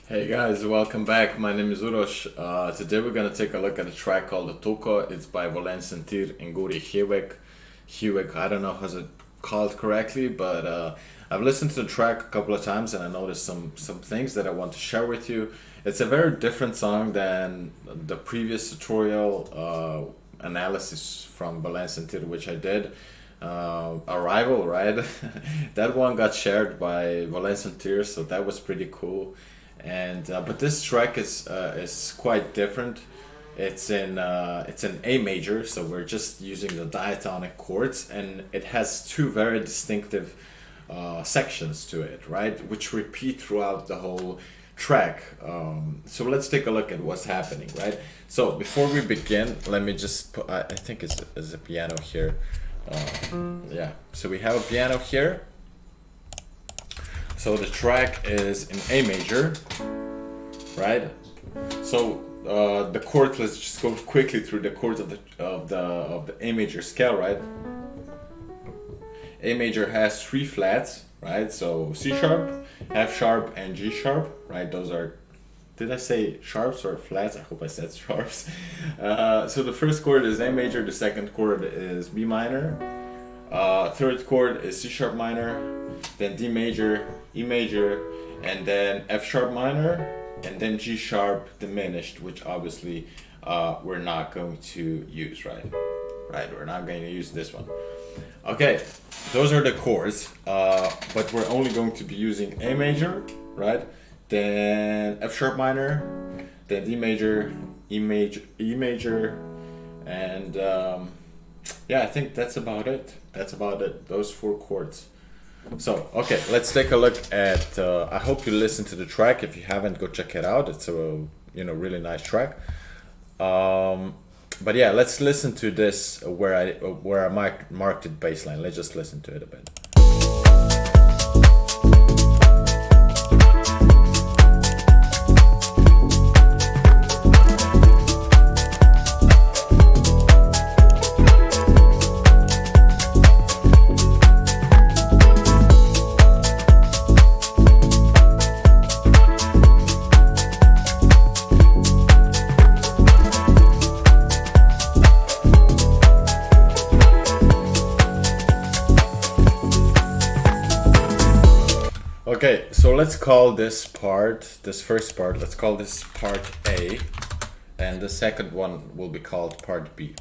Hey guys, welcome back. My name is Urosh. Today we're gonna take a look at a track called Otoko. It's by Volen Sentir Gorje Hewek. I don't know how's it called correctly, but I've listened to the track a couple of times and I noticed some things that I want to share with you. It's a very different song than the previous tutorial analysis from Volen Sentir, which I did. Arrival, right? That one got shared by Volen Sentir, so that was pretty cool. And but this track is quite different. It's in A major, so we're just using the diatonic chords, and it has two very distinctive sections to it, right, which repeat throughout the whole track. So let's take a look at what's happening, right? So before we begin, let me just put, I think it's a piano here. Yeah, so we have a piano here. So the track is in A major, right? So the chords. Let's just go quickly through the chords of the A major scale, right? A major has three flats, right? So C sharp, F sharp, and G sharp, right? Those are. Did I say sharps or flats? I hope I said sharps. So the first chord is A major. The second chord is B minor. Third chord is C sharp minor, then D major, E major, and then F sharp minor, and then G sharp diminished, which obviously we're not going to use, right? Right, we're not going to use this one. Okay, those are the chords, but we're only going to be using A major, right? Then F sharp minor, then D major, E major, and yeah, I think that's about it. Those four chords. So, okay, let's take a look at, I hope you listen to the track. If you haven't, go check it out. It's a, really nice track. But yeah, let's listen to this where I marked it baseline. Let's just listen to it a bit. Okay, so let's call this first part, let's call this part A, and the second one will be called part B.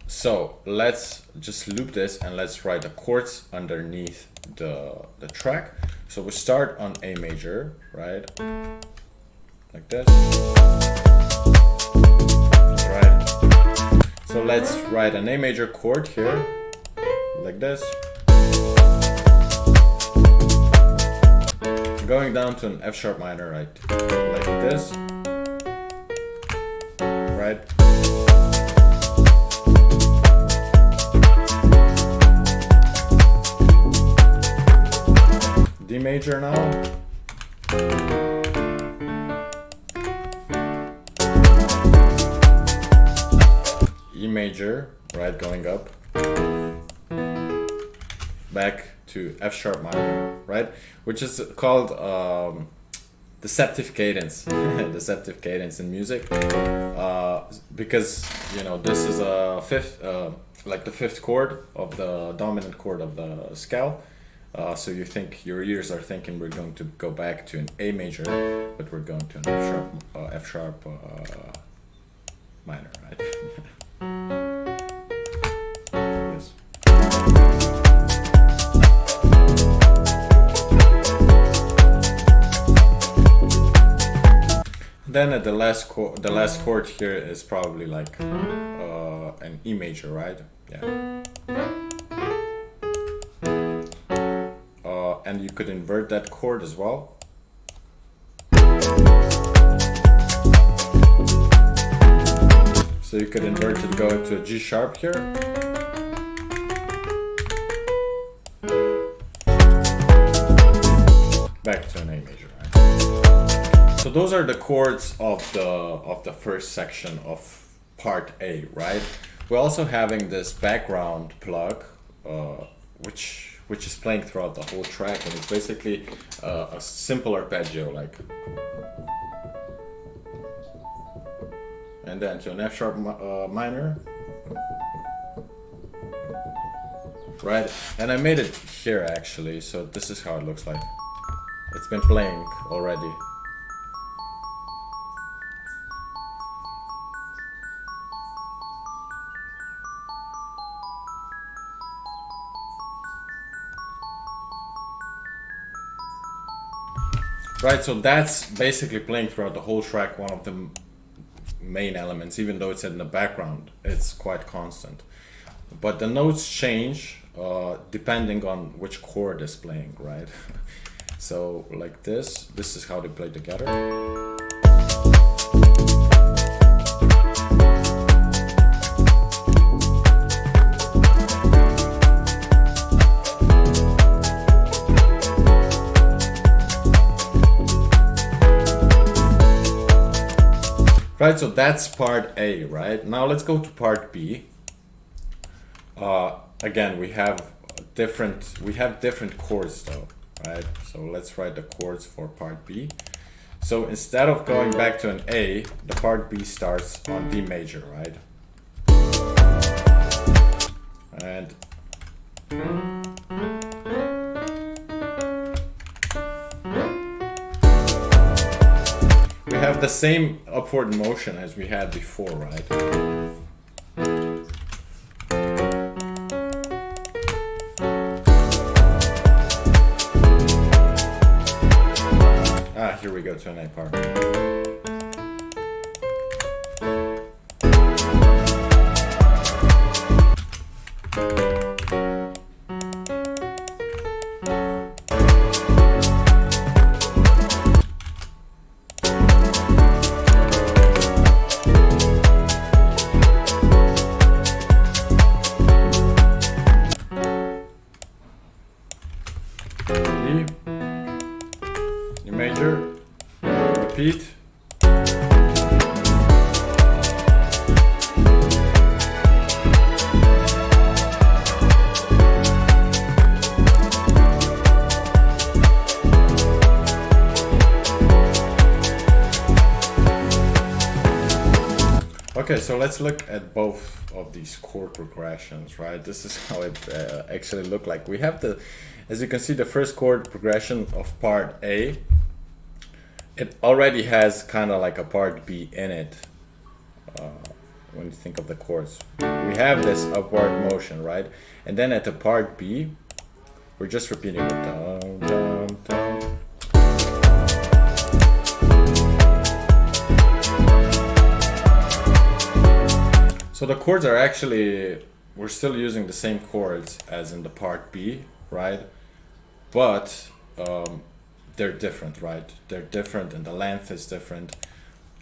So let's just loop this and let's write the chords underneath the track. So we start on A major, right? Like this. Right. So let's write an A major chord here, like this. Going down to an F sharp minor, right, like this, right? D major now. E major, right, going up. Back to F sharp minor, right, which is called deceptive cadence. Deceptive cadence in music, because this is a fifth, like the fifth chord of the dominant chord of the scale. So your ears are thinking we're going to go back to an A major, but we're going to an F sharp minor, right? Yes. Then at the last chord here is probably like an E major, right? Yeah. And you could invert that chord as well. So you could invert it, go into a G sharp here. Back to an A major, right? So those are the chords of the first section of part A, right? We're also having this background plug, which which is playing throughout the whole track, and it's basically a simple arpeggio, like, and then to an F sharp minor, right? And I made it here actually, so this is how it looks like. It's been playing already. Right, so that's basically playing throughout the whole track, one of the main elements, even though it's in the background, it's quite constant. But the notes change depending on which chord is playing, right? So like this is how they play together. Right, so that's part A, right? Now let's go to part B. Again, we have different chords though, right? So let's write the chords for part B. So instead of going back to an A, the part B starts on D major, right? And we have the same upward motion as we had before, right? Here we go to an A part. E major, repeat. Okay, so let's look at both of these chord progressions, right? This is how it actually look like. We have the, as you can see, the first chord progression of part A. It already has kind of like a part B in it. When you think of the chords, we have this upward motion, right? And then at the part B, we're just repeating it. Dum, dum, dum. So the chords are actually, we're still using the same chords as in the part B, right? But they're different, right? They're different and the length is different.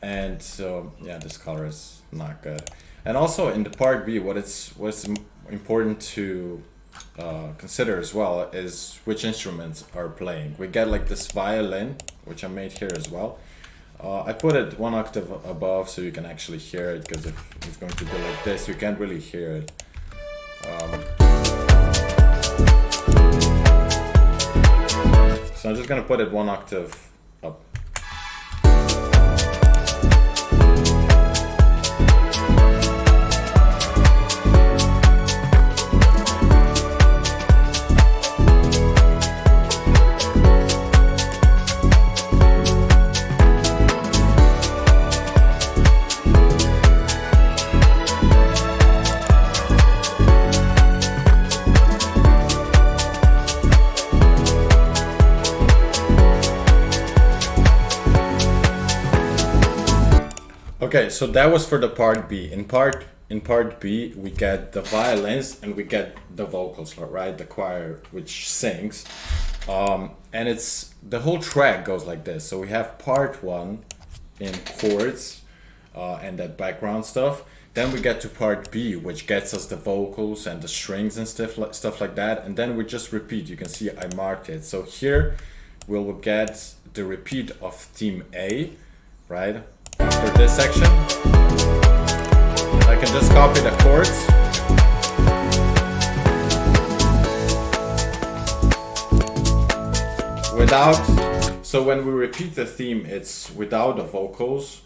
And so, yeah, this color is not good. And also in the part B, what's important to consider as well is which instruments are playing. We get like this violin, which I made here as well. I put it one octave above so you can actually hear it, because if it's going to be like this, you can't really hear it. So I'm just going to put it one octave up. Okay, so that was for the part B. In part B, we get the violins and we get the vocals, right? The choir which sings, and it's the whole track goes like this. So we have part 1 in chords and that background stuff. Then we get to part B, which gets us the vocals and the strings and stuff like that. And then we just repeat. You can see I marked it. So here we will get the repeat of theme A, right? After this section, I can just copy the chords. without, so when we repeat the theme, it's without the vocals.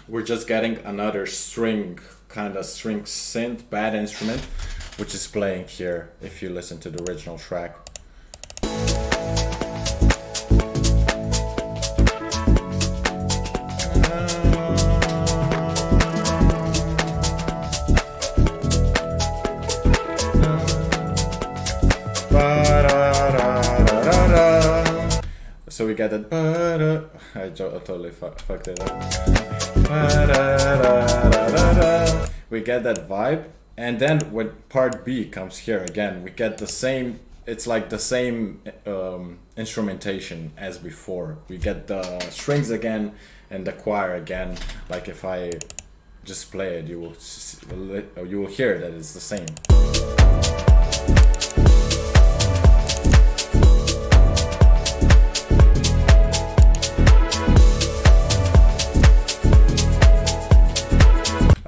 We're just getting another string, kind of string synth, bad instrument, which is playing here if you listen to the original track. So we get that, I totally fucked it up. We get that vibe, and then when part B comes here again, we get the same, it's like the same instrumentation as before. We get the strings again and the choir again. Like if I just play it, you will hear that it's the same.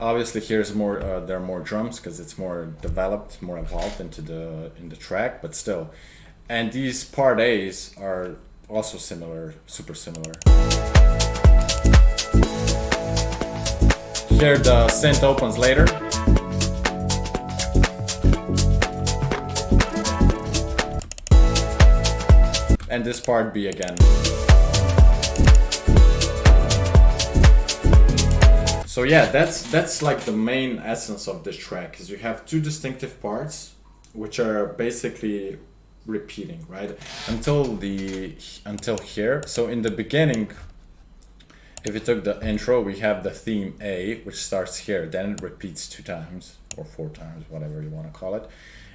Obviously, here's more. There are more drums because it's more developed, more evolved in the track. But still, and these part A's are also similar, super similar. Here the synth opens later. And this part B again. So yeah, that's like the main essence of this track, is you have two distinctive parts which are basically repeating, right? Until here. So in the beginning, if you took the intro, we have the theme A, which starts here, then it repeats 2 times or 4 times, whatever you want to call it.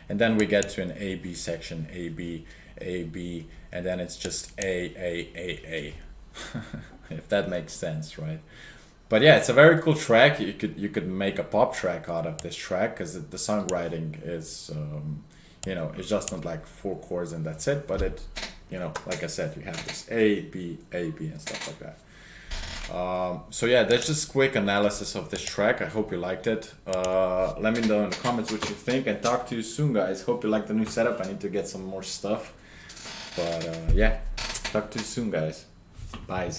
And then we get to an A-B section, A-B, A-B, and then it's just A. If that makes sense, right? But yeah, it's a very cool track. You could make a pop track out of this track, because the songwriting is, it's just not like 4 chords and that's it. But it, like I said, you have this A, B, and stuff like that. So yeah, that's just quick analysis of this track. I hope you liked it. Let me know in the comments what you think, and talk to you soon, guys. Hope you like the new setup. I need to get some more stuff. But yeah, talk to you soon, guys. Bye.